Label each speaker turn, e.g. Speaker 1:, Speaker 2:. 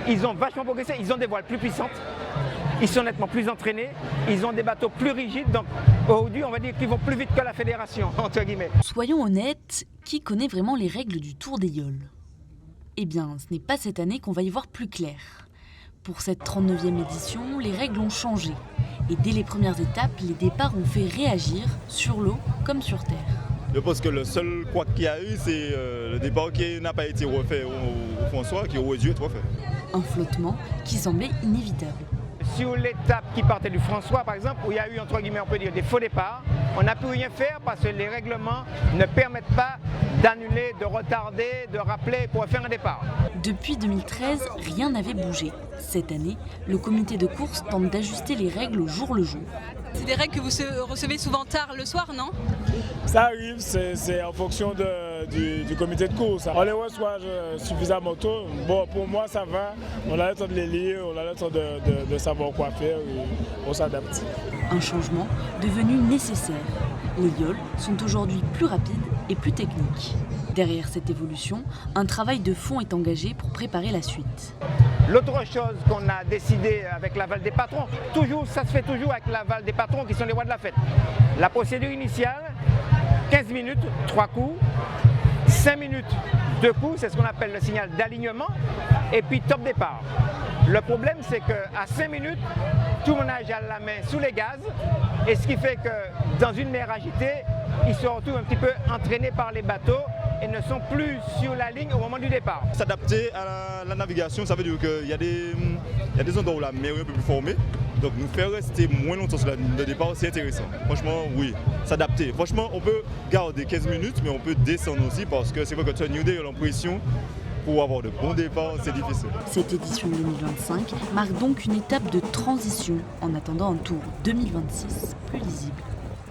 Speaker 1: ils ont vachement progressé, ils ont des voiles plus puissantes, ils sont nettement plus entraînés, ils ont des bateaux plus rigides, donc aujourd'hui on va dire qu'ils vont plus vite que la fédération, entre guillemets.
Speaker 2: Soyons honnêtes, qui connaît vraiment les règles du Tour des Yoles? Eh bien, ce n'est pas cette année qu'on va y voir plus clair. Pour cette 39e édition, les règles ont changé. Et dès les premières étapes, les départs ont fait réagir sur l'eau comme sur terre.
Speaker 3: Je pense que le seul quoi qu'il y a eu, c'est le départ qui n'a pas été refait au François, qui aurait dû être refait.
Speaker 2: Un flottement qui semblait inévitable.
Speaker 1: Sur l'étape qui partait du François, par exemple, où il y a eu, entre guillemets, on peut dire, des faux départs, on n'a pu rien faire parce que les règlements ne permettent pas d'annuler, de retarder, de rappeler pour faire un départ.
Speaker 2: Depuis 2013, rien n'avait bougé. Cette année, le comité de course tente d'ajuster les règles au jour le jour.
Speaker 4: C'est des règles que vous recevez souvent tard le soir, non?
Speaker 5: Ça arrive, c'est en fonction du comité de course. On les reçoit suffisamment tôt. Bon, pour moi, ça va. On a le temps de les lire, on a le temps de savoir quoi faire et on s'adapte.
Speaker 2: Un changement devenu nécessaire. Les yoles sont aujourd'hui plus rapides et plus techniques. Derrière cette évolution, un travail de fond est engagé pour préparer la suite.
Speaker 1: L'autre chose qu'on a décidé avec l'aval des patrons, ça se fait toujours avec l'aval des patrons qui sont les rois de la fête. La procédure initiale, 15 minutes, 3 coups, 5 minutes, 2 coups, c'est ce qu'on appelle le signal d'alignement, et puis top départ. Le problème, c'est qu'à 5 minutes, tout le monde a la main sous les gaz, et ce qui fait que dans une mer agitée, ils se retrouvent un petit peu entraînés par les bateaux et ne sont plus sur la ligne au moment du départ.
Speaker 3: S'adapter à la navigation, ça veut dire qu'il y a des endroits où la mer est un peu plus formée. Donc nous faire rester moins longtemps sur la ligne de départ, c'est intéressant. Franchement, oui, s'adapter. Franchement, on peut garder 15 minutes, mais on peut descendre aussi parce que c'est vrai que tu as une idée, l'impression pour avoir de bons départs, c'est difficile.
Speaker 2: Cette édition 2025 marque donc une étape de transition en attendant un tour 2026 plus lisible.